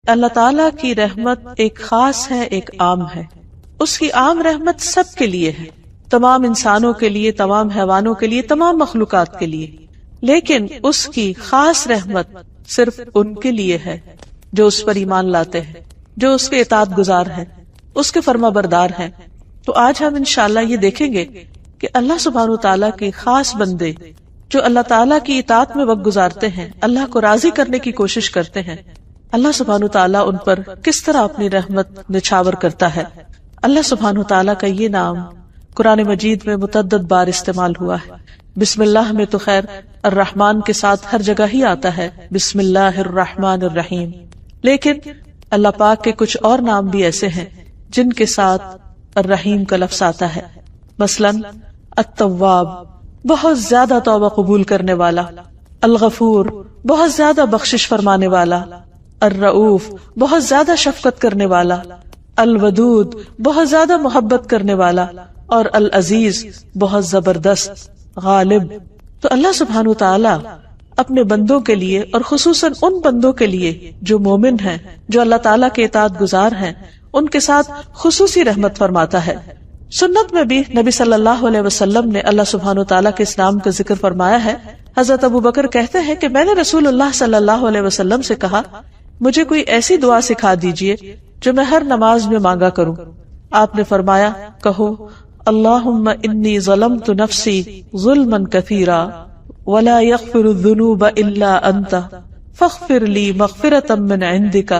اللہ تعالیٰ کی رحمت ایک خاص ہے، ایک عام ہے. اس کی عام رحمت سب کے لیے ہے، تمام انسانوں کے لیے، تمام حیوانوں کے لیے، تمام مخلوقات کے لیے. لیکن اس کی خاص رحمت صرف ان کے لیے ہے جو اس پر ایمان لاتے ہیں، جو اس کے اطاعت گزار ہیں، اس کے فرما بردار ہیں. تو آج ہم انشاءاللہ یہ دیکھیں گے کہ اللہ سبحانہ وتعالیٰ کے خاص بندے جو اللہ تعالیٰ کی اطاعت میں وقت گزارتے ہیں، اللہ کو راضی کرنے کی کوشش کرتے ہیں، اللہ سبحانہ وتعالیٰ ان پر کس طرح اپنی رحمت نچھاور کرتا ہے. اللہ سبحانہ وتعالیٰ کا یہ نام قرآن مجید میں متعدد بار استعمال ہوا ہے. بسم اللہ میں تو خیر الرحمن کے ساتھ ہر جگہ ہی آتا ہے، بسم اللہ الرحمن الرحیم. لیکن اللہ پاک کے کچھ اور نام بھی ایسے ہیں جن کے ساتھ الرحیم کا لفظ آتا ہے. مثلاً التواب، بہت زیادہ توبہ قبول کرنے والا. الغفور، بہت زیادہ بخشش فرمانے والا. الرؤوف، بہت زیادہ شفقت کرنے والا. الودود، بہت زیادہ محبت کرنے والا. اور العزیز، بہت زبردست، غالب. تو اللہ سبحانہ وتعالی اپنے بندوں کے لیے اور خصوصاً ان بندوں کے لیے جو مومن ہیں، جو اللہ تعالیٰ کے اطاعت گزار ہیں، ان کے ساتھ خصوصی رحمت فرماتا ہے. سنت میں بھی نبی صلی اللہ علیہ وسلم نے اللہ سبحانہ وتعالیٰ کے اس نام کا ذکر فرمایا ہے. حضرت ابو بکر کہتے ہیں کہ میں نے رسول اللہ صلی اللہ علیہ وسلم سے کہا، مجھے کوئی ایسی دعا سکھا دیجئے جو میں ہر نماز میں مانگا کروں. آپ نے فرمایا، کہو اللہم انی ظلمت نفسی ظلما کثیرا ولا یغفر الذنوب الا انت فاغفر لی مغفرۃ من عندک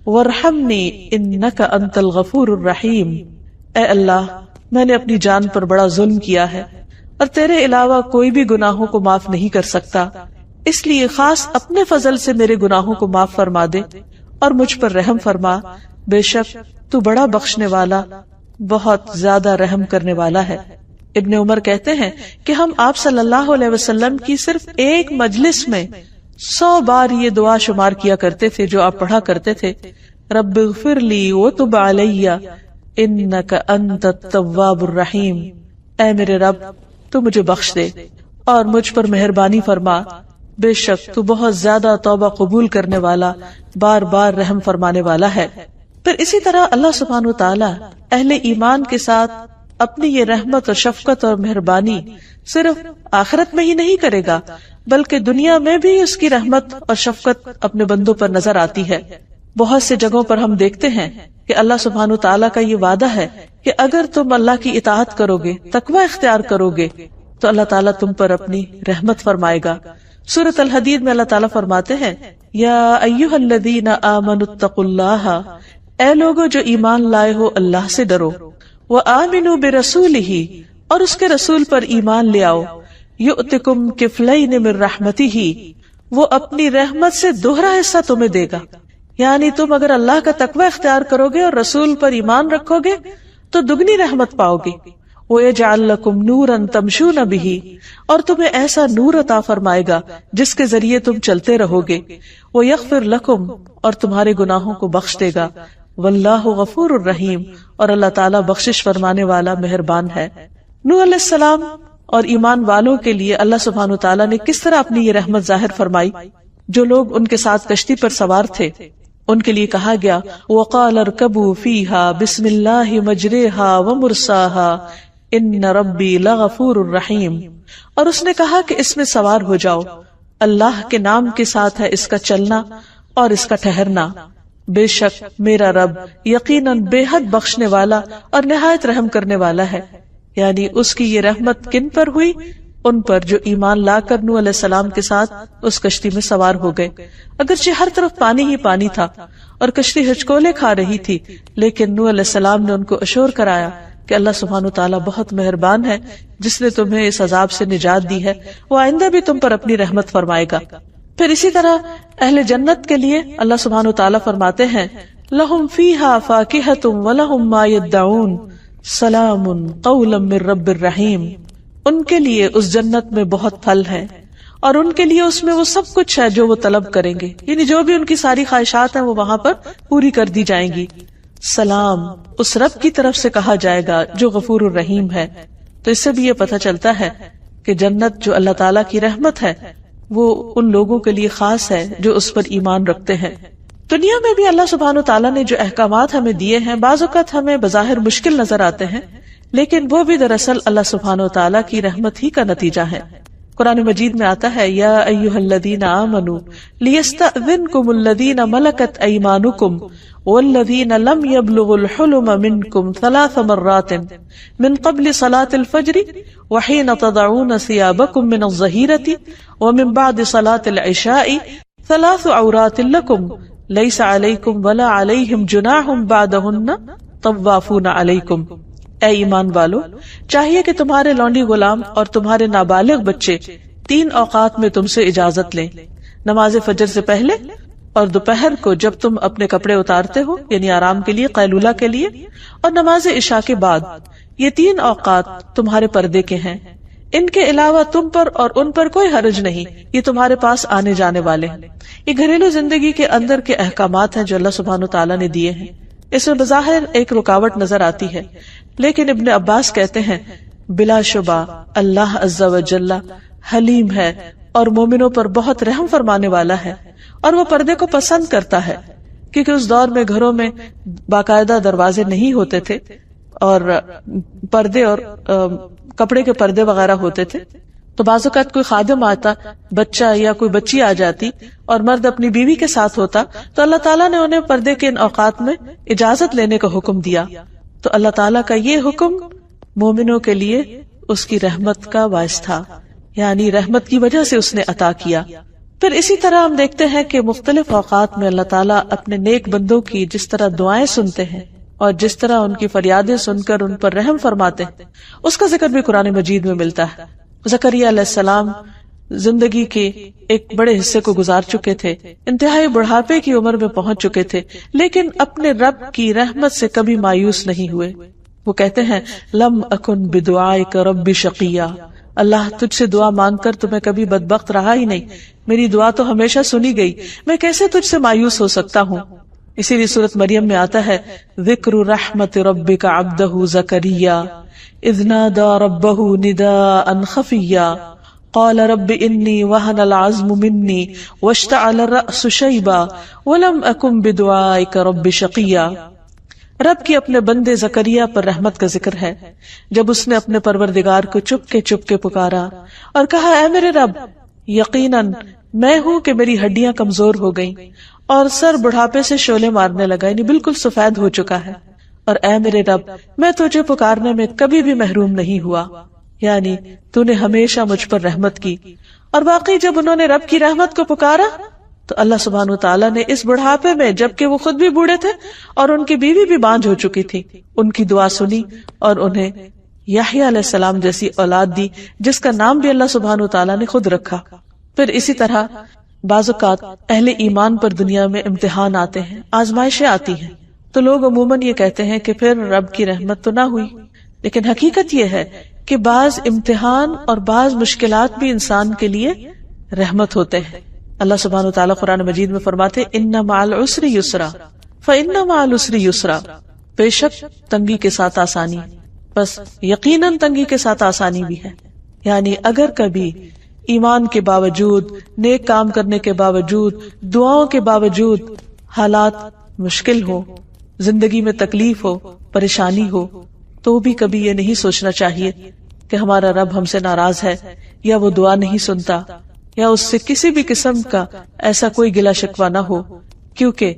وارحمنی انک انت الغفور الرحیم. اے اللہ، میں نے اپنی جان پر بڑا ظلم کیا ہے اور تیرے علاوہ کوئی بھی گناہوں کو معاف نہیں کر سکتا، اس لیے خاص اپنے فضل سے میرے گناہوں کو معاف فرما دے اور مجھ پر رحم فرما. بے شک تو بڑا بخشنے والا، بہت زیادہ رحم کرنے والا ہے. ابن عمر کہتے ہیں کہ ہم آپ صلی اللہ علیہ وسلم کی صرف ایک مجلس میں 100 بار یہ دعا شمار کیا کرتے تھے جو آپ پڑھا کرتے تھے، رب اغفر لی وتب علی انک انت التواب الرحیم. اے میرے رب، تو مجھے بخش دے اور مجھ پر مہربانی فرما، بے شک تو بہت زیادہ توبہ قبول کرنے والا، بار بار رحم فرمانے والا ہے. پھر اسی طرح اللہ سبحانہ وتعالی اہل ایمان کے ساتھ اپنی یہ رحمت اور شفقت اور مہربانی صرف آخرت میں ہی نہیں کرے گا، بلکہ دنیا میں بھی اس کی رحمت اور شفقت اپنے بندوں پر نظر آتی ہے. بہت سے جگہوں پر ہم دیکھتے ہیں کہ اللہ سبحانہ وتعالی کا یہ وعدہ ہے کہ اگر تم اللہ کی اطاعت کرو گے، تقوی اختیار کرو گے، تو اللہ تعالیٰ تم پر اپنی رحمت فرمائے گا. سورۃ الحدید میں اللہ تعالیٰ فرماتے ہیں، یا ایھا الذین آمنوا اتقوا اللہ، اے لوگو جو ایمان لائے ہو اللہ سے ڈرو. وآمنوا برسولہ، اور اس کے رسول پر ایمان لے آؤ. یؤتکم کفلین من رحمتہ، وہ اپنی رحمت سے دوہرا حصہ تمہیں دے گا. یعنی تم اگر اللہ کا تقوی اختیار کرو گے اور رسول پر ایمان رکھو گے تو دگنی رحمت پاؤ گے. وَيَجْعَلْ لَكُمْ نُورًا تَمْشُونَ بِهِ، اور تمہیں ایسا نور عطا فرمائے گا جس کے ذریعے تم چلتے رہو گے. وَيَغْفِرْ لَكُمْ، اور تمہارے گناہوں کو بخش دے گا. وَاللَّهُ غَفُورٌ الرحیم، اور اللہ تعالیٰ بخشش فرمانے والا مہربان ہے. نوح علیہ السلام اور ایمان والوں کے لیے اللہ سبحانہ وتعالیٰ نے کس طرح اپنی یہ رحمت ظاہر فرمائی. جو لوگ ان کے ساتھ کشتی پر سوار تھے ان کے لیے کہا گیا، وَقَالَ ارْكَبُوا فِيهَا بِسْمِ اللَّهِ مَجْرَاهَا وَمُرْسَاهَا إِنَّ رَبِّي لَغَفُورٌ رَحِيمٌ، اور اس نے کہا کہ اس میں سوار ہو جاؤ، اللہ کے نام کے ساتھ ہے اس کا چلنا اور اس کا ٹھہرنا، بے شک میرا رب یقیناً بے حد بخشنے والا اور نہایت رحم کرنے والا ہے. یعنی اس کی یہ رحمت کن پر ہوئی؟ ان پر جو ایمان لا کر نوح علیہ السلام کے ساتھ اس کشتی میں سوار ہو گئے. اگرچہ ہر طرف پانی ہی پانی تھا اور کشتی ہچکولے کھا رہی تھی، لیکن نوح علیہ السلام نے ان کو اشور کرایا کہ اللہ سبحانہ وتعالیٰ بہت مہربان ہے جس نے تمہیں اس عذاب سے نجات دی ہے، وہ آئندہ بھی تم پر اپنی رحمت فرمائے گا. پھر اسی طرح اہل جنت کے لیے اللہ سبحانہ وتعالیٰ فرماتے ہیں، لَهُمْ فِيهَا فَاكِهَةٌ وَلَهُمْ مَا يَدَّعُونَ سَلَامٌ قَوْلًا مِّن رَّبٍّ رَّحِيمٍ. ان کے لیے اس جنت میں بہت پھل ہے اور ان کے لیے اس میں وہ سب کچھ ہے جو وہ طلب کریں گے، یعنی جو بھی ان کی ساری خواہشات ہیں وہ وہاں پر پوری کر دی جائیں گی. سلام اس رب کی طرف سے کہا جائے گا جو غفور الرحیم ہے. تو اس سے بھی یہ پتہ چلتا ہے کہ جنت جو اللہ تعالیٰ کی رحمت ہے وہ ان لوگوں کے لیے خاص ہے جو اس پر ایمان رکھتے ہیں. دنیا میں بھی اللہ سبحانہ تعالیٰ نے جو احکامات ہمیں دیے ہیں بعض اوقات ہمیں بظاہر مشکل نظر آتے ہیں، لیکن وہ بھی دراصل اللہ سبحانہ تعالیٰ کی رحمت ہی کا نتیجہ ہے۔ قرآن مجید میں آتا ہے یا ایھا الذین آمنوا لیستأذنکم الذین ملکت ایمانکم والذین لم یبلغوا الحلم منکم 3 مرات من قبل صلاة الفجر وحین تضعون ثیابکم من الظہیرۃ ومن بعد صلاة العشاء 3 عورات لکم لیس علیکم ولا علیہم جناح بعدہن طوافون علیکم۔ اے ایمان والو، چاہیے کہ تمہارے لونڈی غلام اور تمہارے نابالغ بچے 3 اوقات میں تم سے اجازت لیں، نماز فجر سے پہلے اور دوپہر کو جب تم اپنے کپڑے اتارتے ہو یعنی آرام کے لیے، قیلولہ کے لیے، اور نماز عشاء کے بعد۔ یہ 3 اوقات تمہارے پردے کے ہیں، ان کے علاوہ تم پر اور ان پر کوئی حرج نہیں، یہ تمہارے پاس آنے جانے والے ہیں۔ یہ گھریلو زندگی کے اندر کے احکامات ہیں جو اللہ سبحانہ تعالیٰ نے دیے ہیں۔ اس میں بظاہر ایک رکاوٹ نظر آتی ہے، لیکن ابن عباس کہتے ہیں بلا شبہ اللہ عز و جل حلیم ہے اور مومنوں پر بہت رحم فرمانے والا ہے، اور وہ پردے کو پسند کرتا ہے، کیونکہ اس دور میں گھروں میں باقاعدہ دروازے نہیں ہوتے تھے اور پردے اور کپڑے کے پردے وغیرہ ہوتے تھے، تو بعض اوقات کوئی خادم آتا، بچہ یا کوئی بچی آ جاتی اور مرد اپنی بیوی کے ساتھ ہوتا، تو اللہ تعالیٰ نے انہیں پردے کے ان اوقات میں اجازت لینے کا حکم دیا۔ تو اللہ تعالیٰ کا یہ حکم مومنوں کے لیے اس کی رحمت کا باعث تھا، یعنی رحمت کی وجہ سے اس نے عطا کیا۔ پھر اسی طرح ہم دیکھتے ہیں کہ مختلف اوقات میں اللہ تعالیٰ اپنے نیک بندوں کی جس طرح دعائیں سنتے ہیں اور جس طرح ان کی فریادیں سن کر ان پر رحم فرماتے ہیں، اس کا ذکر بھی قرآن مجید میں ملتا ہے۔ زکریا علیہ السلام زندگی کے ایک بڑے حصے کو گزار چکے تھے، انتہائی بڑھاپے کی عمر میں پہنچ چکے تھے، لیکن اپنے رب کی رحمت سے کبھی مایوس نہیں ہوئے۔ وہ کہتے ہیں لم اکن بدعائک رب شقیا، اللہ تجھ سے دعا مانگ کر تو میں کبھی بدبخت رہا ہی نہیں، میری دعا تو ہمیشہ سنی گئی، میں کیسے تجھ سے مایوس ہو سکتا ہوں۔ اسی لیے سورۃ مریم میں آتا ہے ذکر رحمت ربک عبدہ زکریا اذ نادى ربه نداء خفيا قال رب انی وهن العظم مني واشتعل الرأس شيبا ولم أكن بدعائك رب شقيا۔ رب کی اپنے بندے زکریا پر رحمت کا ذکر ہے جب اس نے اپنے پروردگار کو چپ کے پکارا اور کہا اے میرے رب، یقیناً میں ہوں کہ میری ہڈیاں کمزور ہو گئیں اور سر بڑھاپے سے شعلے مارنے لگا، یعنی بالکل سفید ہو چکا ہے، اور اے میرے رب میں تجھے پکارنے میں کبھی بھی محروم نہیں ہوا، یعنی تو نے ہمیشہ مجھ پر رحمت کی۔ اور باقی جب انہوں نے رب کی رحمت کو پکارا تو اللہ سبحانہ وتعالیٰ نے اس بڑھاپے میں، جبکہ وہ خود بھی بوڑھے تھے اور ان کی بیوی بھی بانجھ ہو چکی تھی، ان کی دعا سنی اور انہیں یحییٰ علیہ السلام جیسی اولاد دی، جس کا نام بھی اللہ سبحانہ وتعالیٰ نے خود رکھا۔ پھر اسی طرح بعض اوقات اہل ایمان پر دنیا میں امتحان آتے ہیں، آزمائشیں آتی ہیں، تو لوگ عموماً یہ کہتے ہیں کہ پھر رب کی رحمت تو نہ ہوئی، لیکن حقیقت یہ ہے کہ بعض امتحان اور بعض مشکلات بھی انسان کے لیے رحمت ہوتے ہیں۔ اللہ سبحانہ وتعالیٰ قرآن مجید میں فرماتے ان مع العسر یسرا فإن مع العسر یسرا، بے شک تنگی کے ساتھ آسانی، بس یقیناً تنگی کے ساتھ آسانی بھی ہے۔ یعنی اگر کبھی ایمان کے باوجود، نیک کام کرنے کے باوجود، دعاؤں کے باوجود حالات مشکل ہو، زندگی میں تکلیف ہو، پریشانی ہو، تو بھی کبھی یہ نہیں سوچنا چاہیے کہ ہمارا رب ہم سے ناراض ہے یا وہ دعا نہیں سنتا یا اس سے کسی بھی قسم کا ایسا کوئی گلہ شکوہ نہ ہو، کیونکہ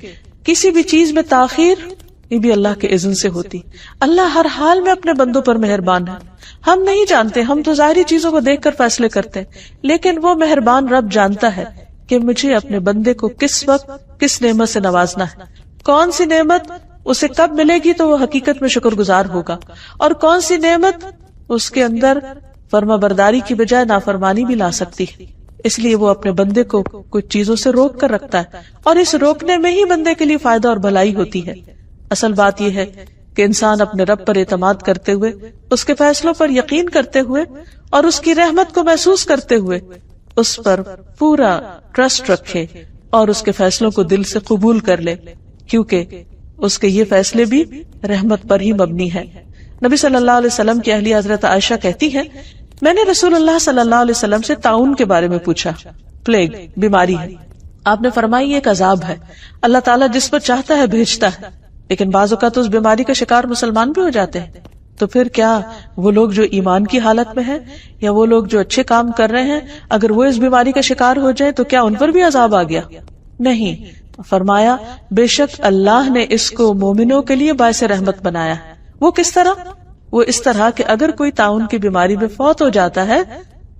کسی بھی چیز میں تاخیر یہ بھی اللہ کے اذن سے ہوتی۔ اللہ ہر حال میں اپنے بندوں پر مہربان ہے، ہم نہیں جانتے، ہم تو ظاہری چیزوں کو دیکھ کر فیصلے کرتے ہیں، لیکن وہ مہربان رب جانتا ہے کہ مجھے اپنے بندے کو کس وقت کس نعمت سے نوازنا ہے، کون سی نعمت اسے کب ملے گی تو وہ حقیقت میں شکر گزار ہوگا، اور کون سی نعمت اس کے اندر فرما برداری کی بجائے نافرمانی بھی لا سکتی ہے۔ اس لیے وہ اپنے بندے کو کچھ چیزوں سے روک کر رکھتا ہے، اور اس روکنے میں ہی بندے کے لیے فائدہ اور بھلائی ہوتی ہے۔ اصل بات یہ ہے کہ انسان اپنے رب پر اعتماد کرتے ہوئے، اس کے فیصلوں پر یقین کرتے ہوئے اور اس کی رحمت کو محسوس کرتے ہوئے اس پر پورا ٹرسٹ رکھے اور اس کے فیصلوں کو دل سے قبول کر لے، کیونکہ اس کے یہ فیصلے بھی رحمت پر ہی مبنی ہے۔ نبی صلی اللہ علیہ وسلم کی اہلیہ حضرت عائشہ کہتی ہیں میں نے رسول اللہ صلی اللہ علیہ وسلم سے طاعون کے بارے میں پوچھا، پلیگ بیماری ہے۔ آپ نے فرمائی ایک عذاب ہے، اللہ تعالیٰ جس پر چاہتا ہے بھیجتا ہے، لیکن بعض اوقات اس بیماری کا شکار مسلمان بھی ہو جاتے ہیں. تو پھر کیا وہ لوگ جو ایمان کی حالت میں ہیں یا وہ لوگ جو اچھے کام کر رہے ہیں، اگر وہ اس بیماری کا شکار ہو جائے تو کیا ان پر بھی عذاب آ گیا؟ نہیں. فرمایا بے شک اللہ نے اس کو مومنوں کے لیے باعث رحمت بنایا. وہ کس طرح؟ وہ اس طرح کہ اگر کوئی طاعون کی بیماری میں فوت ہو جاتا ہے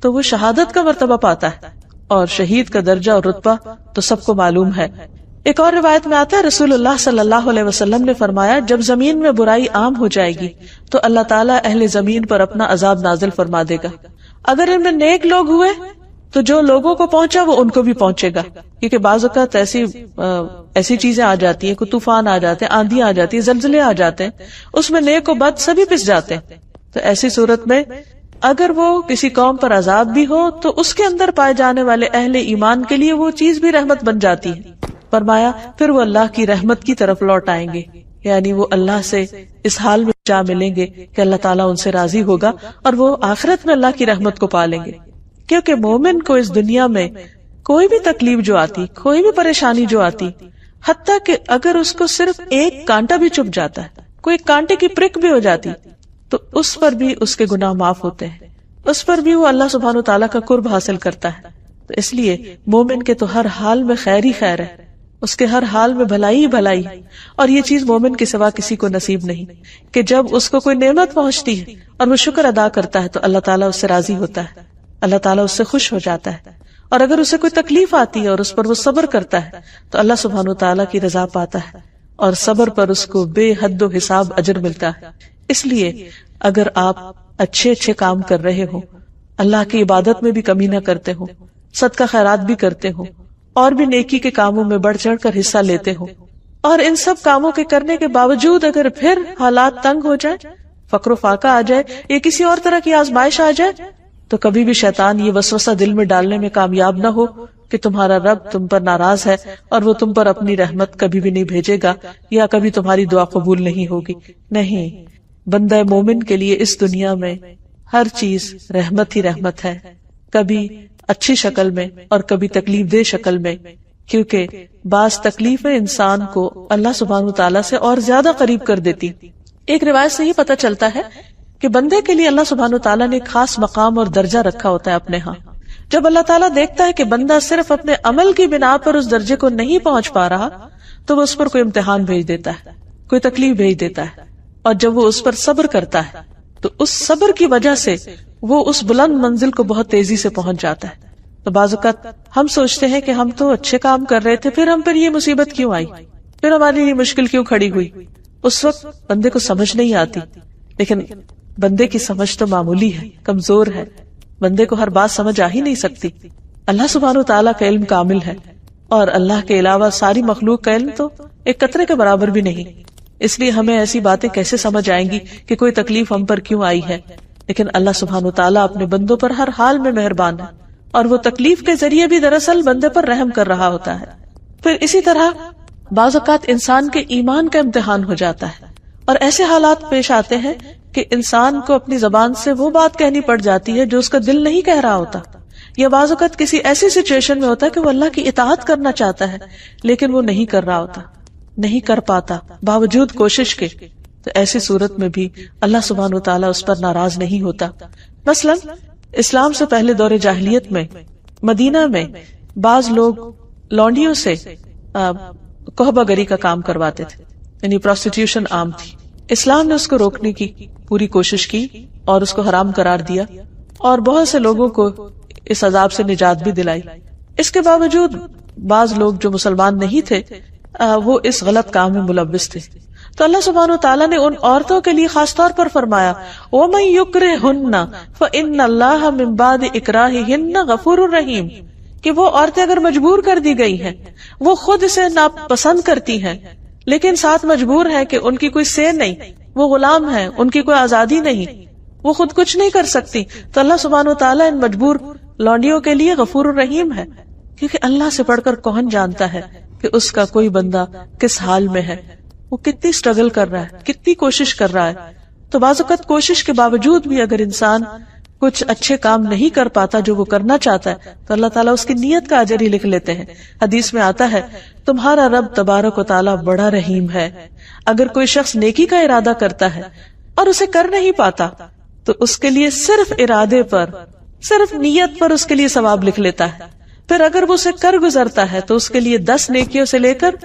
تو وہ شہادت کا مرتبہ پاتا ہے، اور شہید کا درجہ اور رتبہ تو سب کو معلوم ہے. ایک اور روایت میں آتا ہے رسول اللہ صلی اللہ علیہ وسلم نے فرمایا جب زمین میں برائی عام ہو جائے گی تو اللہ تعالیٰ اہل زمین پر اپنا عذاب نازل فرما دے گا. اگر ان میں نیک لوگ ہوئے تو جو لوگوں کو پہنچا وہ ان کو بھی پہنچے گا، کیونکہ بعض اوقات ایسی چیزیں آ جاتی ہیں، کوئی طوفان آ جاتے ہیں، آندھی آ جاتی ہے، زلزلے آ جاتے ہیں، اس میں نیک و بد سبھی پس جاتے ہیں. تو ایسی صورت میں اگر وہ کسی قوم پر عذاب بھی ہو تو اس کے اندر پائے جانے والے اہل ایمان کے لیے وہ چیز بھی رحمت بن جاتی ہے. فرمایا پھر وہ اللہ کی رحمت کی طرف لوٹ آئیں گے، یعنی وہ اللہ سے اس حال میں جا ملیں گے کہ اللہ تعالیٰ ان سے راضی ہوگا اور وہ آخرت میں اللہ کی رحمت کو پالیں گے. کیونکہ مومن کو اس دنیا میں کوئی بھی تکلیف جو آتی، کوئی بھی پریشانی جو آتی، حتیٰ کہ اگر اس کو صرف ایک کانٹا بھی چبھ جاتا ہے، کوئی کانٹے کی پرک بھی ہو جاتی، تو اس پر بھی اس کے گناہ معاف ہوتے ہیں، اس پر بھی وہ اللہ سبحانہ وتعالیٰ کا قرب حاصل کرتا ہے. تو اس لیے مومن کے تو ہر حال میں خیر ہی خیر ہے، اس کے ہر حال میں بھلائی ہی بھلائی ہے. اور یہ چیز مومن کے سوا کسی کو نصیب نہیں کہ جب اس کو کوئی نعمت پہنچتی ہے اور وہ شکر ادا کرتا ہے تو اللہ تعالیٰ اس سے راضی ہوتا ہے، اللہ تعالیٰ اس سے خوش ہو جاتا ہے. اور اگر اسے کوئی تکلیف آتی ہے اور اس پر وہ صبر کرتا ہے تو اللہ سبحانہ وتعالیٰ کی رضا پاتا ہے، اور صبر پر اس کو بے حد و حساب اجر ملتا ہے. اس لیے اگر آپ اچھے کام کر رہے ہو، اللہ کی عبادت میں بھی کمی نہ کرتے ہو، صدقہ خیرات بھی کرتے ہو، اور بھی نیکی کے کاموں میں بڑھ چڑھ کر حصہ لیتے ہو، اور ان سب کاموں کے کرنے کے باوجود اگر پھر حالات تنگ ہو جائے، فقر و فاقہ آ جائے یا کسی اور طرح کی آزمائش آ جائے، تو کبھی بھی شیطان یہ وسوسہ دل میں ڈالنے میں کامیاب نہ ہو کہ تمہارا رب تم پر ناراض ہے اور وہ تم پر اپنی رحمت کبھی بھی نہیں بھیجے گا یا کبھی تمہاری دعا قبول نہیں ہوگی. نہیں، بندہ مومن کے لیے اس دنیا میں ہر چیز رحمت ہی رحمت ہے، کبھی اچھی شکل میں اور کبھی تکلیف دہ شکل میں، کیونکہ بعض تکلیفیں انسان کو اللہ سبحانہ تعالیٰ سے اور زیادہ قریب کر دیتی. ایک روایت سے ہی پتہ چلتا ہے کہ بندے کے لیے اللہ سبحانہ تعالیٰ نے خاص مقام اور درجہ رکھا ہوتا ہے اپنے ہاں. جب اللہ تعالیٰ دیکھتا ہے کہ بندہ صرف اپنے عمل کی بنا پر اس درجے کو نہیں پہنچ پا رہا تو وہ اس پر کوئی امتحان بھیج دیتا ہے، کوئی تکلیف بھیج دیتا ہے، اور جب وہ اس پر صبر کرتا ہے تو اس صبر کی وجہ سے وہ اس بلند منزل کو بہت تیزی سے پہنچ جاتا ہے. تو بعض اوقات ہم سوچتے ہیں کہ ہم تو اچھے کام کر رہے تھے، پھر ہم پر یہ مصیبت کیوں آئی، پھر ہماری یہ مشکل کیوں کھڑی ہوئی. اس وقت بندے کو سمجھ نہیں آتی، لیکن بندے کی سمجھ تو معمولی ہے، کمزور ہے، بندے کو ہر بات سمجھ آ ہی نہیں سکتی. اللہ سبحانہ تعالیٰ کا علم کامل ہے، اور اللہ کے علاوہ ساری مخلوق کا علم تو ایک قطرے کے برابر بھی نہیں. اس لیے ہمیں ایسی باتیں کیسے سمجھ آئیں گی کہ کوئی تکلیف ہم پر کیوں آئی ہے. لیکن اللہ سبحانہ تعالیٰ اپنے بندوں پر ہر حال میں مہربان ہے، اور وہ تکلیف کے ذریعے بھی دراصل بندے پر رحم کر رہا ہوتا ہے. پھر اسی طرح بعض اوقات انسان کے ایمان کا امتحان ہو جاتا ہے، اور ایسے حالات پیش آتے ہیں کہ انسان کو اپنی زبان سے وہ بات کہنی پڑ جاتی ہے جو اس کا دل نہیں کہہ رہا ہوتا، یا بعض اوقات کسی ایسی سچویشن میں ہوتا ہے کہ وہ اللہ کی اطاعت کرنا چاہتا ہے لیکن وہ نہیں کر رہا ہوتا، نہیں کر پاتا باوجود کوشش کے. تو ایسی صورت میں بھی اللہ سبحانہ وتعالیٰ اس پر ناراض نہیں ہوتا. مثلا اسلام سے پہلے دور جاہلیت میں مدینہ میں بعض لوگ لونڈیوں سے کوہبہ گری کا کام کرواتے تھے، یعنی پروسٹیٹیوشن عام تھی. اسلام نے اس کو روکنے کی پوری کوشش کی اور اس کو حرام قرار دیا، اور بہت سے لوگوں کو اس عذاب سے نجات بھی دلائی. اس کے باوجود بعض لوگ جو مسلمان نہیں تھے وہ اس غلط کام میں ملوث تھے. تو اللہ سبحانہ وتعالیٰ نے ان عورتوں کے لیے خاص طور پر فرمایا وَمَن يُكْرِهُنَّ فَإِنَّ اللَّهَ مِن بَعْدِ إِكْرَاهِهِنَّ غَفُورٌ رَحِيمٌ، کہ وہ عورتیں اگر مجبور کر دی گئی ہیں، وہ خود اسے ناپسند کرتی ہیں لیکن ساتھ مجبور ہیں کہ ان کی کوئی سے نہیں، وہ غلام ہیں، ان کی کوئی آزادی نہیں، وہ خود کچھ نہیں کر سکتی، تو اللہ سبحانہ وتعالیٰ ان مجبور لونڈیوں کے لیے غفور الرحیم ہے. کیونکہ اللہ سے بڑھ کر کون جانتا ہے کہ اس کا کوئی بندہ کس حال میں ہے، وہ کتنی سٹرگل کر رہا ہے، کتنی کوشش کر رہا ہے. تو بعض اوقات کوشش کے باوجود بھی اگر انسان کچھ اچھے کام نہیں کر پاتا جو وہ کرنا چاہتا ہے تو اللہ تعالیٰ اس کی نیت کا اجر ہی لکھ لیتے ہیں. حدیث میں آتا ہے تمہارا رب تبارک و تعالیٰ بڑا رحیم ہے. اگر کوئی شخص نیکی کا ارادہ کرتا ہے اور اسے کر نہیں پاتا تو اس کے لیے صرف ارادے پر، صرف نیت پر اس کے لیے ثواب لکھ لیتا ہے. پھر اگر وہ اسے کر گزرتا ہے تو اس کے لیے 10 نیکیوں سے لے کر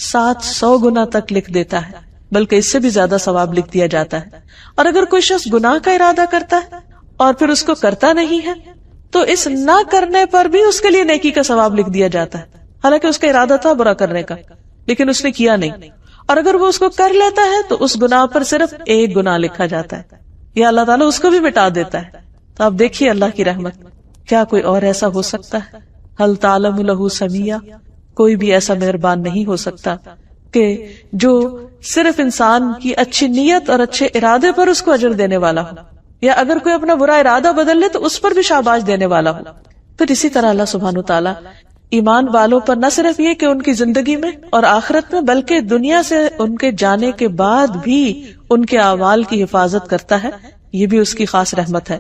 700 گنا تک لکھ دیتا ہے، بلکہ اس سے بھی زیادہ ثواب لکھ دیا جاتا ہے. اور اگر کوئی شخص گناہ کا ارادہ کرتا ہے اور پھر اس کو کرتا نہیں ہے تو اس نہ کرنے پر بھی اس کے لیے نیکی کا ثواب لکھ دیا جاتا ہے، حالانکہ اس کا ارادہ تھا برا کرنے کا لیکن اس نے کیا نہیں. اور اگر وہ اس کو کر لیتا ہے تو اس گناہ پر صرف 1 گناہ لکھا جاتا ہے، یا اللہ تعالیٰ اس کو بھی مٹا دیتا ہے. تو آپ دیکھیے اللہ کی رحمت. کیا کوئی اور ایسا ہو سکتا ہے؟ ہل تعلم لہ سمیہ، کوئی بھی ایسا مہربان نہیں ہو سکتا کہ جو صرف انسان کی اچھی نیت اور اچھے ارادے پر اس کو اجر دینے والا ہو، یا اگر کوئی اپنا برا ارادہ بدل لے تو اس پر بھی شاباش دینے والا ہو. پھر اسی طرح اللہ سبحانہ وتعالی ایمان والوں پر نہ صرف یہ کہ ان کی زندگی میں اور آخرت میں، بلکہ دنیا سے ان کے جانے کے بعد بھی ان کے اعمال کی حفاظت کرتا ہے. یہ بھی اس کی خاص رحمت ہے.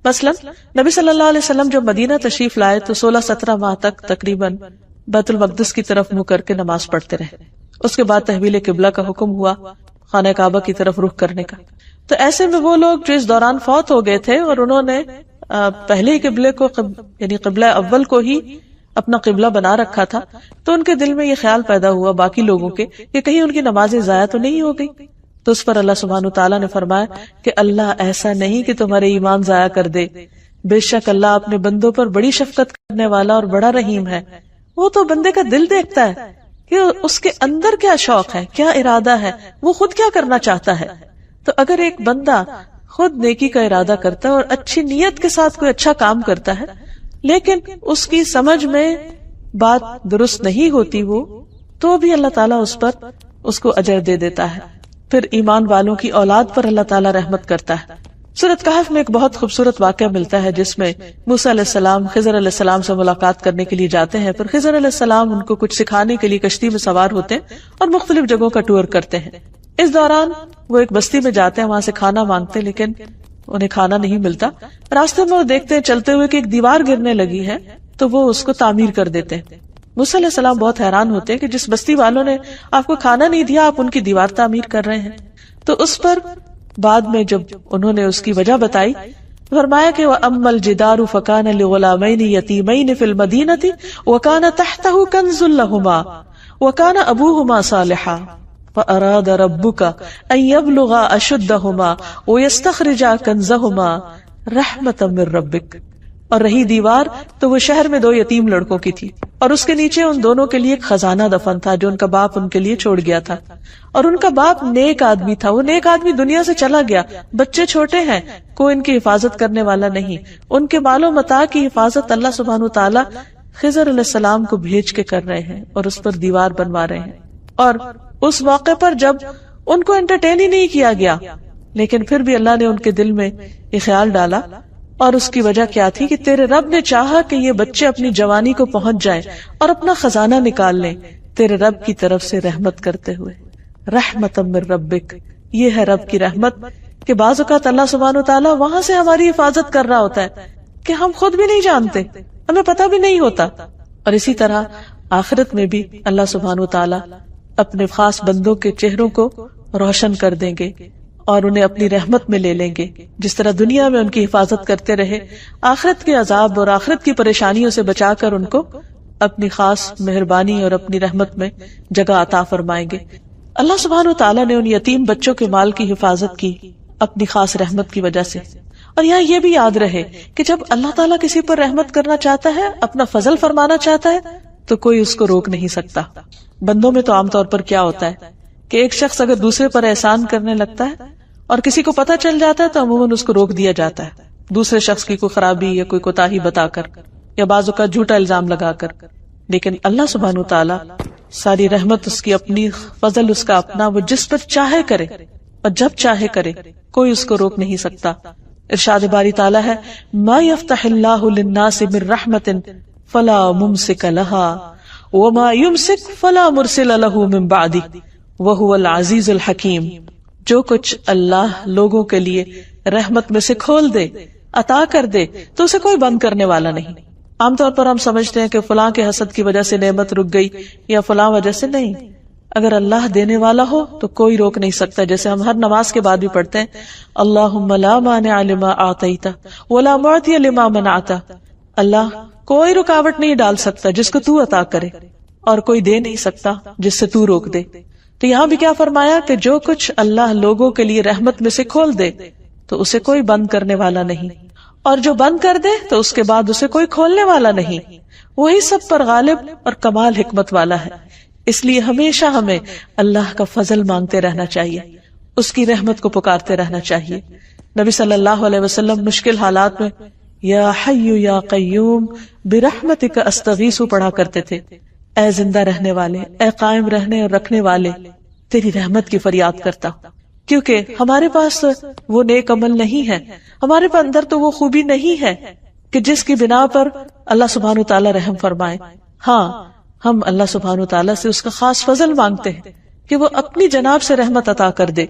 مثلا نبی صلی اللہ علیہ وسلم جب مدینہ تشریف لائے تو 16-17 ماہ تک تقریباً بیت المقدس کی طرف منہ کر کے نماز پڑھتے رہے. اس کے بعد تحویل قبلہ کا حکم ہوا، خانہ کعبہ کی طرف رخ کرنے کا. تو ایسے میں وہ لوگ جو اس دوران فوت ہو گئے تھے اور انہوں نے پہلے ہی قبلے کو یعنی قبلہ اول کو ہی اپنا قبلہ بنا رکھا تھا، تو ان کے دل میں یہ خیال پیدا ہوا باقی لوگوں کے کہ کہیں ان کی نمازیں ضائع تو نہیں ہو گئی. تو اس پر اللہ سبحانہ تعالیٰ نے فرمایا کہ اللہ ایسا نہیں کہ تمہارے ایمان ضائع کر دے، بے شک اللہ اپنے بندوں پر بڑی شفقت کرنے والا اور بڑا رحیم ہے. وہ تو بندے کا دل دیکھتا ہے کہ اس کے اندر کیا شوق ہے، کیا ارادہ ہے، وہ خود کیا کرنا چاہتا ہے. تو اگر ایک بندہ خود نیکی کا ارادہ کرتا ہے اور اچھی نیت کے ساتھ کوئی اچھا کام کرتا ہے لیکن اس کی سمجھ میں بات درست نہیں ہوتی وہ، تو بھی اللہ تعالیٰ اس پر اس کو اجر دے دیتا ہے. پھر ایمان والوں کی اولاد پر اللہ تعالیٰ رحمت کرتا ہے. سورۃ کہف میں ایک بہت خوبصورت واقعہ ملتا ہے جس میں موسیٰ علیہ السلام خضر علیہ السلام سے ملاقات کرنے کے لیے جاتے ہیں. پھر خضر علیہ السلام ان کو کچھ سکھانے کے لیے کشتی میں سوار ہوتے ہیں اور مختلف جگہوں کا ٹور کرتے ہیں. اس دوران وہ ایک بستی میں جاتے ہیں، وہاں سے کھانا مانگتے لیکن انہیں کھانا نہیں ملتا. راستے میں وہ دیکھتے ہیں چلتے ہوئے کہ ایک دیوار گرنے لگی ہے تو وہ اس کو تعمیر کر دیتے ہیں. موسیٰ علیہ السلام بہت حیران ہوتے ہیں کہ جس بستی والوں نے آپ کو کھانا نہیں دیا آپ ان کی دیوار تعمیر کر رہے ہیں. تو اس پر بعد میں جب انہوں نے اس کی وجہ بتائی فرمایا کہ وَأَمَّا الْجِدَارُ فَكَانَ لِغُلَامَيْنِ يَتِيمَيْنِ فِي الْمَدِينَةِ وَكَانَ تَحْتَهُ كَنْزٌ لَهُمَا وَكَانَ أَبُوهُمَا صَالِحًا فَأَرَادَ رَبُّكَ أَن يَبْلُغَا أَشُدَّهُمَا وَيَسْتَخْرِجَا كَنْزَهُمَا رَحْمَةً مِّن رَّبِّكَ. اور رہی دیوار تو وہ شہر میں 2 یتیم لڑکوں کی تھی اور اس کے نیچے ان دونوں کے لیے ایک خزانہ دفن تھا جو ان کا باپ ان کے لیے چھوڑ گیا تھا. اور ان کا باپ نیک آدمی تھا، وہ نیک آدمی دنیا سے چلا گیا، بچے چھوٹے ہیں، کوئی ان کی حفاظت کرنے والا نہیں. ان کے مال و متاع کی حفاظت اللہ سبحانہ تعالیٰ خضر علیہ السلام کو بھیج کے کر رہے ہیں اور اس پر دیوار بنوا رہے ہیں. اور اس موقع پر جب ان کو انٹرٹین ہی نہیں کیا گیا لیکن پھر بھی اللہ نے ان کے دل میں یہ خیال ڈالا. اور اس کی وجہ کیا تھی کہ تیرے رب نے چاہا کہ یہ بچے اپنی جوانی کو پہنچ جائیں اور اپنا خزانہ نکال لیں تیرے رب کی طرف سے رحمت کرتے ہوئے. رحمت من ربک، یہ ہے رب کی رحمت کہ بعض اوقات اللہ سبحانہ وتعالیٰ وہاں سے ہماری حفاظت کر رہا ہوتا ہے کہ ہم خود بھی نہیں جانتے، ہمیں پتہ بھی نہیں ہوتا. اور اسی طرح آخرت میں بھی اللہ سبحانہ وتعالیٰ اپنے خاص بندوں کے چہروں کو روشن کر دیں گے اور انہیں اپنی رحمت میں لے لیں گے. جس طرح دنیا میں ان کی حفاظت کرتے رہے، آخرت کے عذاب اور آخرت کی پریشانیوں سے بچا کر ان کو اپنی خاص مہربانی اور اپنی رحمت میں جگہ عطا فرمائیں گے. اللہ سبحانہ وتعالیٰ نے ان یتیم بچوں کے مال کی حفاظت کی اپنی خاص رحمت کی وجہ سے. اور یہاں یہ بھی یاد رہے کہ جب اللہ تعالیٰ کسی پر رحمت کرنا چاہتا ہے، اپنا فضل فرمانا چاہتا ہے، تو کوئی اس کو روک نہیں سکتا. بندوں میں تو عام طور پر کیا ہوتا ہے کہ ایک شخص اگر دوسرے پر احسان کرنے لگتا ہے اور کسی کو پتہ چل جاتا ہے تو عموماً اس کو روک دیا جاتا ہے دوسرے شخص کی کوئی خرابی یا کوئی کوتاہی بتا کر یا بعض اوقات جھوٹا الزام لگا کر. لیکن اللہ سبحانہ وتعالی ساری رحمت اس کی اپنی، فضل اس کا اپنا، وہ جس پر چاہے کرے اور جب چاہے کرے، کوئی اس کو روک نہیں سکتا. ارشاد باری تعالی ہے ما یفتح اللہ للناس من رحمت فلا ممسک لها وما یمسک فلا مرسل له من بعده وهو العزیز الحکیم. جو کچھ اللہ لوگوں کے لیے رحمت میں سے کھول دے عطا کر دے تو اسے کوئی بند کرنے والا نہیں. عام طور پر ہم سمجھتے ہیں کہ فلاں کے حسد کی وجہ سے نعمت رک گئی یا فلاں وجہ سے. نہیں، اگر اللہ دینے والا ہو تو کوئی روک نہیں سکتا. جیسے ہم ہر نماز کے بعد بھی پڑھتے ہیں اللہم لا مانع لما اعطیت ولا معطی لما منعت. اللہ کوئی رکاوٹ نہیں ڈال سکتا جس کو تو عطا کرے، اور کوئی دے نہیں سکتا جس سے تو روک دے. تو یہاں بھی کیا فرمایا کہ جو کچھ اللہ لوگوں کے لیے رحمت میں سے کھول دے تو اسے کوئی بند کرنے والا نہیں، اور جو بند کر دے تو اس کے بعد اسے کوئی کھولنے والا نہیں. وہی سب پر غالب اور کمال حکمت والا ہے. اس لیے ہمیشہ ہمیں اللہ کا فضل مانگتے رہنا چاہیے، اس کی رحمت کو پکارتے رہنا چاہیے. نبی صلی اللہ علیہ وسلم مشکل حالات میں یا حی یا قیوم برحمتک استغیث پڑھا کرتے تھے. اے زندہ رہنے والے، اے قائم رہنے اور رکھنے والے، تیری رحمت کی فریاد کرتا ہوں. کیونکہ ہمارے پاس وہ نیک عمل نہیں ہے، ہمارے اندر تو وہ خوبی نہیں ہے کہ جس کی بنا پر اللہ سبحانہ وتعالی رحم فرمائے. ہاں، ہم اللہ سبحانہ وتعالی سے اس کا خاص فضل مانگتے ہیں کہ وہ اپنی جناب سے رحمت عطا کر دے.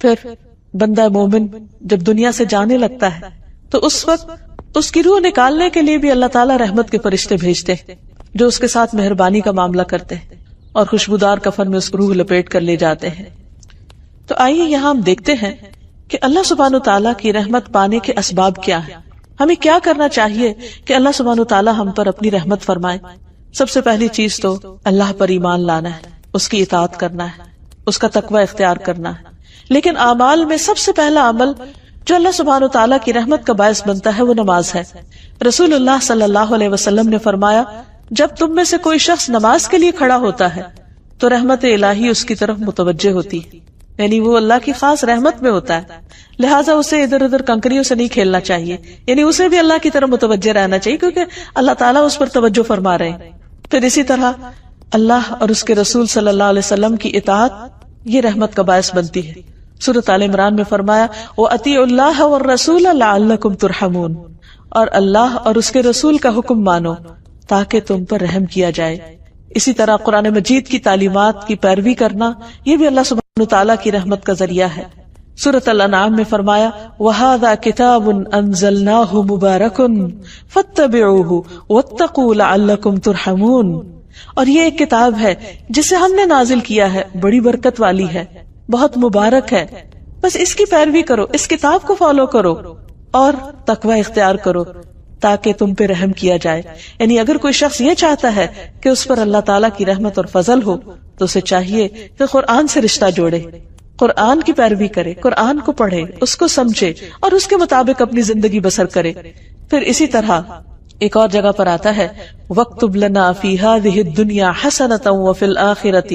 پھر بندہ مومن جب دنیا سے جانے لگتا ہے تو اس وقت اس کی روح نکالنے کے لیے بھی اللہ تعالیٰ رحمت کے فرشتے بھیجتے ہیں جو اس کے ساتھ مہربانی کا معاملہ کرتے ہیں اور خوشبودار کفن میں اس کو روح لپیٹ کر لے جاتے ہیں. تو آئیے یہاں ہم دیکھتے ہیں کہ اللہ سبحانہ وتعالیٰ کی رحمت پانے کے اسباب کیا ہیں. ہمیں کیا کرنا چاہیے کہ اللہ سبحانہ وتعالیٰ ہم پر اپنی رحمت فرمائے. سب سے پہلی چیز تو اللہ پر ایمان لانا ہے، اس کی اطاعت کرنا ہے، اس کا تقوی اختیار کرنا ہے. لیکن اعمال میں سب سے پہلا عمل جو اللہ سبحانہ وتعالیٰ کی رحمت کا باعث بنتا ہے وہ نماز ہے. رسول اللہ صلی اللہ علیہ وسلم نے فرمایا جب تم میں سے کوئی شخص نماز کے لیے کھڑا ہوتا ہے تو رحمت الہی اس کی طرف متوجہ ہوتی ہے، یعنی وہ اللہ کی خاص رحمت میں ہوتا ہے. لہٰذا اسے ادھر ادھر کنکریوں سے نہیں کھیلنا چاہیے، یعنی اسے بھی اللہ کی طرف متوجہ رہنا چاہیے کیونکہ اللہ تعالیٰ اس پر توجہ فرما رہے ہیں. پھر اسی طرح اللہ اور اس کے رسول صلی اللہ علیہ وسلم کی اطاعت یہ رحمت کا باعث بنتی ہے. سورۃ آل عمران میں فرمایا وَأَطِیعُوا اللَّهَ وَالرَّسُولَ لَعَلَّکُمْ تُرْحَمُونَ، اور اللہ اور اس کے رسول کا حکم مانو تاکہ تم پر رحم کیا جائے. اسی طرح قرآن مجید کی تعلیمات کی پیروی کرنا یہ بھی اللہ سبحانہ وتعالیٰ کی رحمت کا ذریعہ ہے. سورۃ الانعام میں فرمایا وَهَذَا كِتَابٌ أَنزَلْنَاهُ مُبَارَكٌ فَاتَّبِعُوهُ وَاتَّقُوا لَعَلَّكُمْ تُرْحَمُونَ، اور یہ ایک کتاب ہے جسے ہم نے نازل کیا ہے، بڑی برکت والی ہے، بہت مبارک ہے، بس اس کی پیروی کرو، اس کتاب کو فالو کرو اور تقوی اختیار کرو تاکہ تم پہ رحم کیا جائے. یعنی اگر کوئی شخص یہ چاہتا ہے کہ اس پر اللہ تعالیٰ کی رحمت اور فضل ہو تو اسے چاہیے کہ قرآن سے رشتہ جوڑے، قرآن کی پیروی کرے، قرآن کو پڑھے، اس کو سمجھے اور اس کے مطابق اپنی زندگی بسر کرے. پھر اسی طرح ایک اور جگہ پر آتا ہے وَاكْتُبْ لَنَا فِي هَذِهِ الدُّنْيَا حَسَنَةً وَفِي الْآخِرَةِ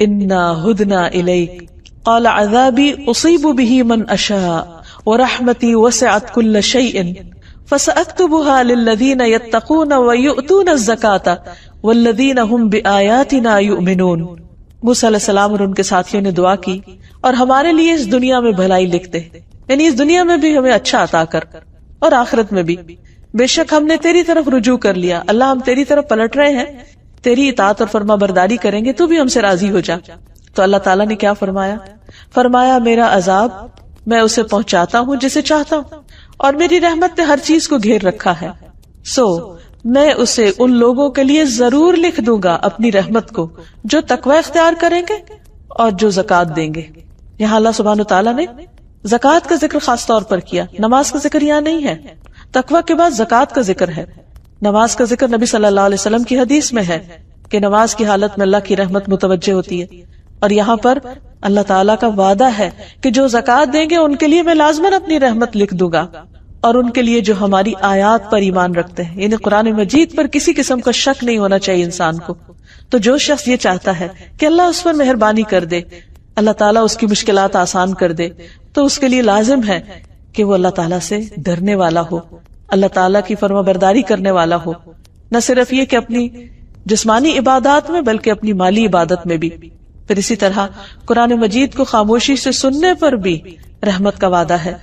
إِنَّا هُدْنَا إِلَيْكَ قَالَ عَذَابِي أُصِيبُ بِهِ مَنْ أَشَاءُ وَرَحْمَتِي وَسِعَتْ كُلَّ شَيْءٍ فَسَأَكْتُبُهَا لِلَّذِينَ يَتَّقُونَ وَيُؤْتُونَ الزَّكَاةَ وَالَّذِينَ هُمْ بِآيَاتِنَا يُؤْمِنُونَ. موسیٰ علیہ السلام اور ان کے ساتھیوں نے دعا کی اور ہمارے لیے اس دنیا میں بھلائی لکھ دے، یعنی اس دنیا میں بھی ہمیں اچھا عطا کر اور آخرت میں بھی. بے شک ہم نے تیری طرف رجوع کر لیا، اللہ ہم تیری طرف پلٹ رہے ہیں، تیری اطاعت اور فرما برداری کریں گے، تو بھی ہم سے راضی ہو جا. تو اللہ تعالیٰ نے کیا فرمایا؟ فرمایا میرا عذاب میں اسے پہنچاتا ہوں جسے چاہتا ہوں، اور میری رحمت نے ہر چیز کو گھیر رکھا ہے، سو میں اسے ان لوگوں کے لیے ضرور لکھ دوں گا اپنی رحمت کو جو تقوی اختیار کریں گے اور جو زکوٰۃ دیں گے. یہاں اللہ سبحانہ تعالیٰ نے زکوٰۃ کا ذکر خاص طور پر کیا، نماز کا ذکر یہاں نہیں ہے. تقوی کے بعد زکوٰۃ کا ذکر ہے. نماز کا ذکر نبی صلی اللہ علیہ وسلم کی حدیث میں ہے کہ نماز کی حالت میں اللہ کی رحمت متوجہ ہوتی ہے، اور یہاں پر اللہ تعالیٰ کا وعدہ ہے کہ جو زکوٰۃ دیں گے ان کے لیے میں لازماً اپنی رحمت لکھ دوں گا، اور ان کے لیے جو ہماری آیات پر ایمان رکھتے ہیں، یعنی قرآن مجید پر کسی قسم کا شک نہیں ہونا چاہیے انسان کو. تو جو شخص یہ چاہتا ہے کہ اللہ اس پر مہربانی کر دے، اللہ تعالیٰ اس کی مشکلات آسان کر دے، تو اس کے لیے لازم ہے کہ وہ اللہ تعالیٰ سے ڈرنے والا ہو، اللہ تعالیٰ کی فرما برداری کرنے والا ہو، نہ صرف یہ کہ اپنی جسمانی عبادات میں بلکہ اپنی مالی عبادت میں بھی. پھر اسی طرح قرآن مجید کو خاموشی سے سننے پر بھی رحمت کا وعدہ ہے.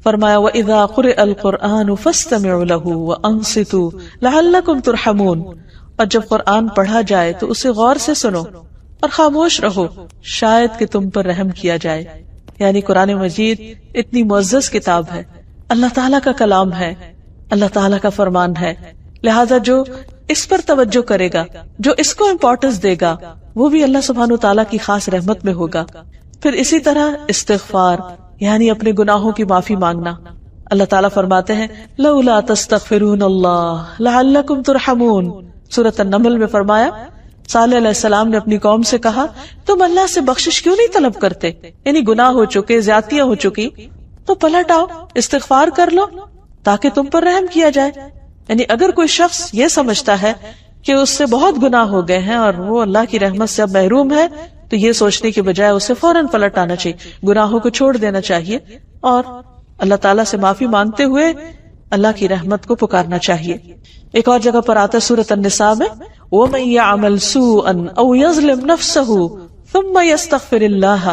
فرمایا وَإِذَا قُرِئَ الْقُرْآنُ فَاسْتَمِعُوا لَهُ وَأَنصِتُوا لَعَلَّكُمْ تُرْحَمُونَ، اور جب قرآن پڑھا جائے تو اسے غور سے سنو اور خاموش رہو، شاید کہ تم پر رحم کیا جائے. یعنی قرآن مجید اتنی معزز کتاب ہے اللہ تعالیٰ کا کلام ہے، اللہ تعالیٰ کا فرمان ہے، لہذا جو اس پر توجہ کرے گا، جو اس کو امپورٹنس دے گا، وہ بھی اللہ سبحانہ و تعالیٰ کی خاص رحمت میں ہوگا۔ پھر اسی طرح استغفار یعنی اپنے گناہوں کی معافی مانگنا۔ اللہ تعالیٰ فرماتے ہیں لولا تستغفرون اللہ لعلکم ترحمون، سورۃ النمل میں فرمایا صالح علیہ السلام نے اپنی قوم سے کہا تم اللہ سے بخشش کیوں نہیں طلب کرتے، یعنی گناہ ہو چکے، زیادتیاں ہو چکی، تو پلٹ آؤ، استغفار کر لو تاکہ تم پر رحم کیا جائے۔ یعنی اگر کوئی شخص یہ سمجھتا ہے کہ اس سے بہت گناہ ہو گئے ہیں اور وہ اللہ کی رحمت سے اب محروم ہے، تو یہ سوچنے کی بجائے اسے فوراً پلٹ آنا چاہیے، گناہوں کو چھوڑ دینا چاہیے اور اللہ تعالیٰ سے معافی مانگتے ہوئے اللہ کی رحمت کو پکارنا چاہیے۔ ایک اور جگہ پر آتا ہے سورۃ النساء میں وَمَن يَعْمَلْ سُوءًا أَوْ يَظْلِمْ نَفْسَهُ ثُمَّ يَسْتَغْفِرِ اللَّهَ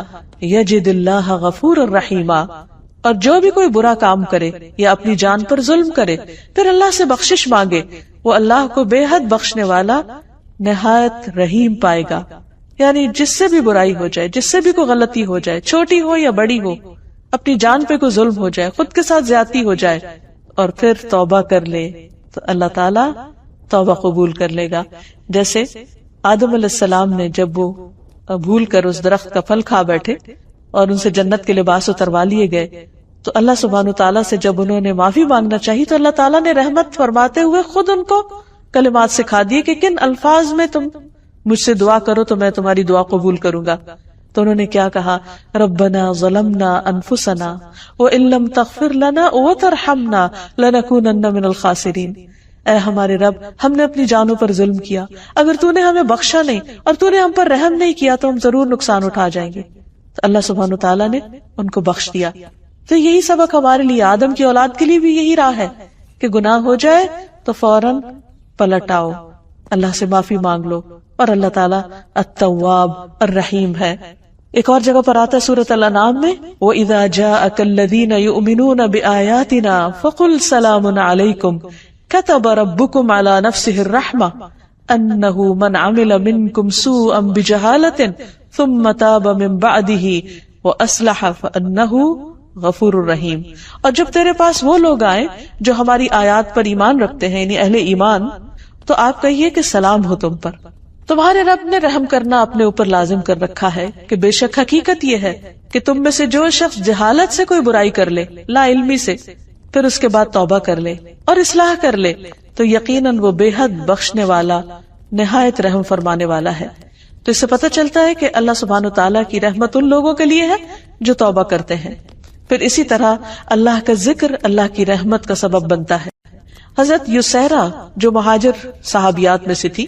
يَجِدِ اللَّهَ غَفُورًا رَحِيمًا، اور جو بھی کوئی برا کام کرے یا اپنی جان پر ظلم کرے پھر اللہ سے بخشش مانگے، وہ اللہ کو بے حد بخشنے والا نہایت رحیم پائے گا۔ یعنی جس سے بھی برائی ہو جائے، جس سے بھی کوئی غلطی ہو جائے، چھوٹی ہو یا بڑی ہو، اپنی جان پہ کوئی ظلم ہو جائے، خود کے ساتھ زیادتی ہو جائے اور پھر توبہ کر لے تو اللہ تعالیٰ توبہ قبول کر لے گا۔ جیسے آدم علیہ السلام نے جب وہ بھول کر اس درخت کا پھل کھا بیٹھے اور ان سے جنت کے لباس اتروا لیے گئے، تو اللہ سبحانہ تعالیٰ سے جب انہوں نے معافی مانگنا چاہی تو اللہ تعالیٰ نے رحمت فرماتے ہوئے خود ان کو کلمات سکھا دیے کہ کن الفاظ میں تم مجھ سے دعا کرو تو میں تمہاری دعا قبول کروں گا۔ تو انہوں نے کیا کہا، ربنا ظلمنا انفسنا وان لم تغفر لنا وترحمنا لنکونن من الخاسرین، اے ہمارے رب ہم نے اپنی جانوں پر ظلم کیا، اگر تو نے ہمیں بخشا نہیں اور تو نے ہم پر رحم نہیں کیا تو ہم ضرور نقصان اٹھا جائیں گے۔ تو اللہ سبحانہ تعالیٰ نے ان کو بخش دیا۔ تو یہی سبق ہمارے لیے، آدم کی اولاد کے لیے بھی یہی راہ ہے کہ گناہ ہو جائے تو فوراً پلٹ آؤ، اللہ سے معافی مانگ لو، اور اللہ تعالیٰ التواب الرحیم ہے۔ ایک اور جگہ پر آتا ہے سورۃ الانعام میں وَإِذَا جَاءَكَ الَّذِينَ يُؤْمِنُونَ بِآيَاتِنَا فَقُلْ سَلَامٌ عَلَيْكُمْ كَتَبَ رَبُّكُمْ عَلَى نَفْسِهِ الرَّحْمَةَ أَنَّهُ مَنْ عَمِلَ مِنْكُمْ سُوءًا بِجَهَالَةٍ ثُمَّ تَابَ مِنْ بَعْدِهِ وَأَصْلَحَ فَأَنَّهُ غفور الرحیم۔ اور جب تیرے پاس وہ لوگ آئیں جو ہماری آیات پر ایمان رکھتے ہیں، یعنی اہل ایمان، تو آپ کہیے کہ سلام ہو تم پر، تمہارے رب نے رحم کرنا اپنے اوپر لازم کر رکھا ہے کہ بے شک حقیقت یہ ہے کہ تم میں سے جو شخص جہالت سے کوئی برائی کر لے، لا علمی سے، پھر اس کے بعد توبہ کر لے اور اصلاح کر لے تو یقیناً وہ بے حد بخشنے والا، نہایت رحم فرمانے والا ہے۔ تو اس سے پتہ چلتا ہے کہ اللہ سبحانہ تعالیٰ کی رحمت ان لوگوں کے لیے ہے جو توبہ کرتے ہیں۔ پھر اسی طرح اللہ کا ذکر اللہ کی رحمت کا سبب بنتا ہے۔ حضرت یسیرہ جو مہاجر صحابیات میں سے تھی،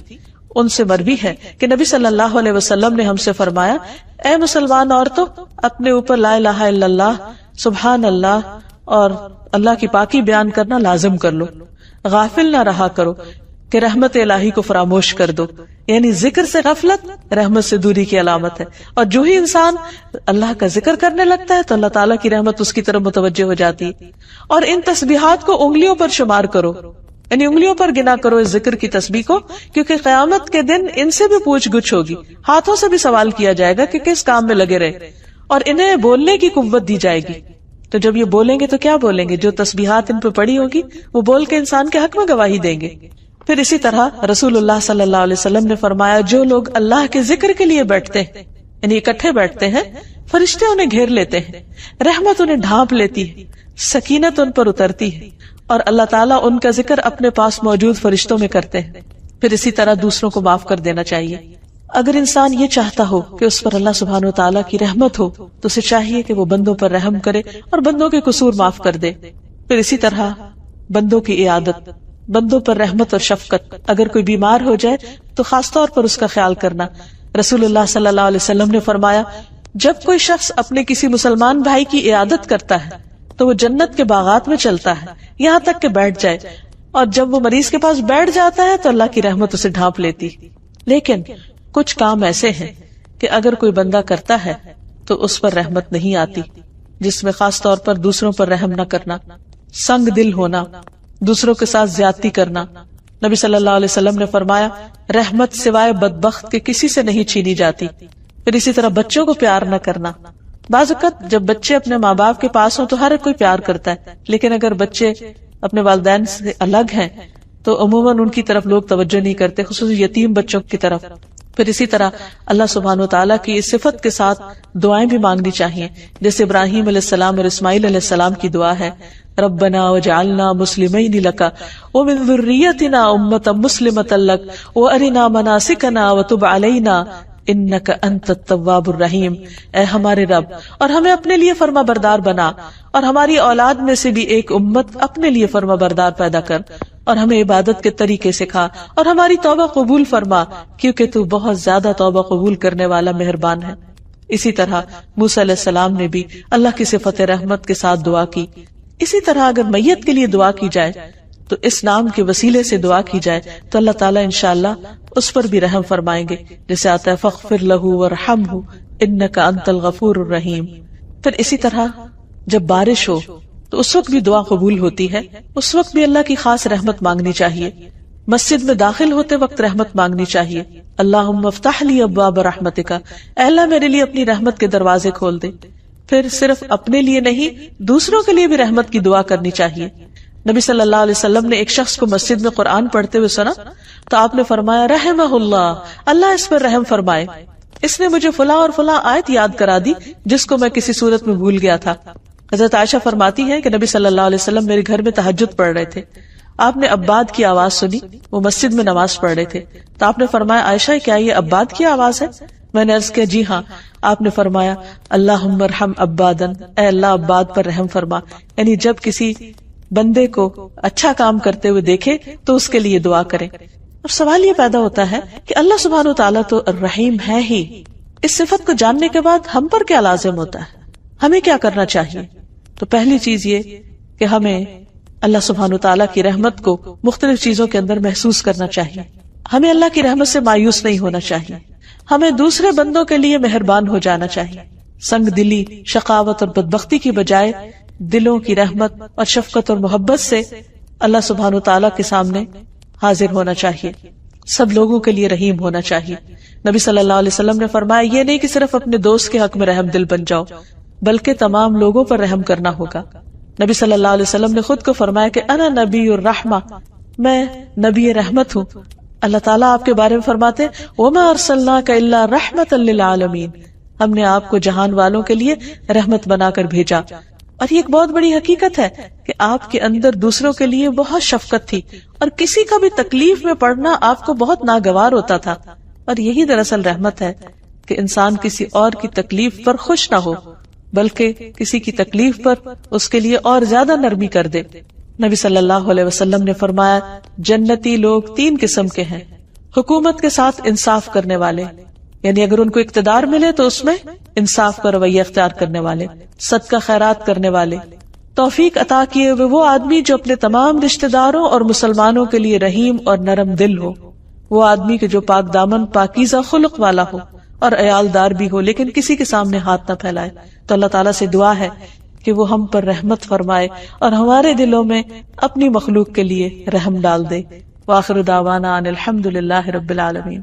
ان سے مروی ہے کہ نبی صلی اللہ علیہ وسلم نے ہم سے فرمایا، اے مسلمان عورتوں، اپنے اوپر لا الہ الا اللہ، سبحان اللہ اور اللہ کی پاکی بیان کرنا لازم کر لو، غافل نہ رہا کرو کہ رحمت الہی کو فراموش کر دو۔ یعنی ذکر سے غفلت رحمت سے دوری کی علامت ہے، اور جو ہی انسان اللہ کا ذکر کرنے لگتا ہے تو اللہ تعالیٰ کی رحمت اس کی طرف متوجہ ہو جاتی ہے۔ اور ان تسبیحات کو انگلیوں پر شمار کرو، یعنی انگلیوں پر گنا کرو اس ذکر کی تسبیح کو، کیونکہ قیامت کے دن ان سے بھی پوچھ گچھ ہوگی، ہاتھوں سے بھی سوال کیا جائے گا کہ کس کام میں لگے رہے، اور انہیں بولنے کی قوت دی جائے گی۔ تو جب یہ بولیں گے تو کیا بولیں گے؟ جو تسبیحات ان پہ پڑی ہوگی وہ بول کے انسان کے حق میں گواہی دیں گے۔ پھر اسی طرح رسول اللہ صلی اللہ علیہ وسلم نے فرمایا، جو لوگ اللہ کے ذکر کے لیے بیٹھتے ہیں، یعنی اکٹھے بیٹھتے ہیں، فرشتے انہیں گھیر لیتے ہیں، رحمت انہیں ڈھانپ لیتی ہے، سکینت ان پر اترتی ہے، اور اللہ تعالیٰ ان کا ذکر اپنے پاس موجود فرشتوں میں کرتے ہیں۔ پھر اسی طرح دوسروں کو معاف کر دینا چاہیے۔ اگر انسان یہ چاہتا ہو کہ اس پر اللہ سبحانہ وتعالیٰ کی رحمت ہو تو اسے چاہیے کہ وہ بندوں پر رحم کرے اور بندوں کے قصور معاف کر دے۔ پھر اسی طرح بندوں کی عیادت، بندوں پر رحمت اور شفقت، اگر کوئی بیمار ہو جائے تو خاص طور پر اس کا خیال کرنا۔ رسول اللہ صلی اللہ علیہ وسلم نے فرمایا، جب کوئی شخص اپنے کسی مسلمان بھائی کی عیادت کرتا ہے تو وہ جنت کے باغات میں چلتا ہے یہاں تک کہ بیٹھ جائے، اور جب وہ مریض کے پاس بیٹھ جاتا ہے تو اللہ کی رحمت اسے ڈھانپ لیتی۔ لیکن کچھ کام ایسے ہیں کہ اگر کوئی بندہ کرتا ہے تو اس پر رحمت نہیں آتی، جس میں خاص طور پر دوسروں پر رحم نہ کرنا، سنگ دل ہونا، دوسروں کے ساتھ زیادتی کرنا۔ نبی صلی اللہ علیہ وسلم نے فرمایا، رحمت سوائے بدبخت کے کسی سے نہیں چھینی جاتی۔ پھر اسی طرح بچوں کو پیار نہ کرنا، بعض اوقات جب بچے اپنے ماں باپ کے پاس ہوں تو ہر کوئی پیار کرتا ہے، لیکن اگر بچے اپنے والدین سے الگ ہیں تو عموماً ان کی طرف لوگ توجہ نہیں کرتے، خصوصاً یتیم بچوں کی طرف۔ پھر اسی طرح اللہ سبحانہ وتعالیٰ کی اس صفت کے ساتھ دعائیں بھی مانگنی چاہیے، جیسے ابراہیم علیہ السلام اور اسماعیل علیہ السلام کی دعا ہے، ربنا وجعلنا مسلمین لک ومن ذریتنا امۃ مسلمۃ لک وارنا مناسکنا وتب علینا انک انت التواب الرحیم۔ اے ہمارے رب، اور ہمیں اپنے لیے فرما بردار بنا، اور ہماری اولاد میں سے بھی ایک امت اپنے لیے فرما بردار پیدا کر، اور ہمیں عبادت کے طریقے سکھا، اور ہماری توبہ قبول فرما، کیونکہ تو بہت زیادہ توبہ قبول کرنے والا مہربان ہے۔ اسی طرح موسیٰ علیہ السلام نے بھی اللہ کی صفت رحمت کے ساتھ دعا کی۔ اسی طرح اگر میت کے لیے دعا کی جائے تو اس نام کے وسیلے سے دعا کی جائے تو اللہ تعالیٰ انشاءاللہ اس پر بھی رحم فرمائیں گے، جیسے آتا ہے فاغفر لہ وارحمہ انک انت الغفور الرحیم۔ پھر اسی طرح جب بارش ہو تو اس وقت بھی دعا قبول ہوتی ہے، اس وقت بھی اللہ کی خاص رحمت مانگنی چاہیے۔ مسجد میں داخل ہوتے وقت رحمت مانگنی چاہیے، اللہم افتح لی ابواب رحمتک، اے اللہ میرے لیے اپنی رحمت کے دروازے کھول دے۔ پھر صرف اپنے لیے نہیں، دوسروں کے لیے بھی رحمت کی دعا کرنی چاہیے۔ نبی صلی اللہ علیہ وسلم نے ایک شخص کو مسجد میں قرآن پڑھتے ہوئے سنا تو آپ نے فرمایا رحمہ اللہ، اللہ اس پر رحم فرمائے، اس نے مجھے فلاں اور فلاں آیت یاد کرا دی جس کو میں کسی صورت میں بھول گیا تھا۔ حضرت عائشہ فرماتی ہے کہ نبی صلی اللہ علیہ وسلم میرے گھر میں تہجد پڑھ رہے تھے، آپ نے عباد کی آواز سنی، وہ مسجد میں نماز پڑھ رہے تھے، تو آپ نے فرمایا عائشہ کیا یہ عباد کی آواز ہے؟ میں نے عرض کیا جی ہاں۔ آپ نے فرمایا اللہم ارحم عبادن، اے اللہ عباد پر رحم فرما، یعنی جب کسی بندے کو اچھا کام کرتے ہوئے دیکھے تو اس کے لیے دعا کرے۔ اب سوال یہ پیدا ہوتا ہے کہ اللہ سبحانہ وتعالیٰ تو الرحیم ہے ہی، اس صفت کو جاننے کے بعد ہم پر کیا لازم ہوتا ہے، ہمیں کیا کرنا چاہیے؟ تو پہلی چیز یہ کہ ہمیں اللہ سبحانہ وتعالیٰ کی رحمت کو مختلف چیزوں کے اندر محسوس کرنا چاہیے، ہمیں اللہ کی رحمت سے مایوس نہیں ہونا چاہیے، ہمیں دوسرے بندوں کے لیے مہربان ہو جانا چاہیے، سنگ دلی، شقاوت اور بدبختی کی بجائے دلوں کی رحمت اور شفقت اور محبت سے اللہ سبحانہ وتعالیٰ کے سامنے حاضر ہونا چاہیے، سب لوگوں کے لیے رحیم ہونا چاہیے۔ نبی صلی اللہ علیہ وسلم نے فرمایا یہ نہیں کہ صرف اپنے دوست کے حق میں رحم دل بن جاؤ، بلکہ تمام لوگوں پر رحم کرنا ہوگا۔ نبی صلی اللہ علیہ وسلم نے خود کو فرمایا کہ انا نبی الرحمہ، میں نبی رحمت ہوں۔ اللہ تعالیٰ آپ کے بارے میں فرماتے وما ارسلناک الا رحمۃ للعالمین، ہم نے آپ کو جہان والوں کے لیے رحمت بنا کر بھیجا۔ اور یہ ایک بہت بڑی حقیقت ہے کہ آپ کے اندر دوسروں کے لیے بہت شفقت تھی، اور کسی کا بھی تکلیف میں پڑنا آپ کو بہت ناگوار ہوتا تھا، اور یہی دراصل رحمت ہے کہ انسان کسی اور کی تکلیف پر خوش نہ ہو بلکہ کسی کی تکلیف پر اس کے لیے اور زیادہ نرمی کر دے۔ نبی صلی اللہ علیہ وسلم نے فرمایا جنتی لوگ 3 قسم کے ہیں، حکومت کے ساتھ انصاف کرنے والے، یعنی اگر ان کو اقتدار ملے تو اس میں انصاف کا رویہ اختیار کرنے والے، صدقہ خیرات کرنے والے، توفیق عطا کیے ہوئے وہ آدمی جو اپنے تمام رشتہ داروں اور مسلمانوں کے لیے رحیم اور نرم دل ہو، وہ آدمی کہ جو پاک دامن پاکیزہ خلق والا ہو اور عیال دار بھی ہو لیکن کسی کے سامنے ہاتھ نہ پھیلائے۔ تو اللہ تعالیٰ سے دعا ہے کہ وہ ہم پر رحمت فرمائے اور ہمارے دلوں میں اپنی مخلوق کے لیے رحم ڈال دے۔ وآخر دعوانا ان الحمد للہ رب العالمین۔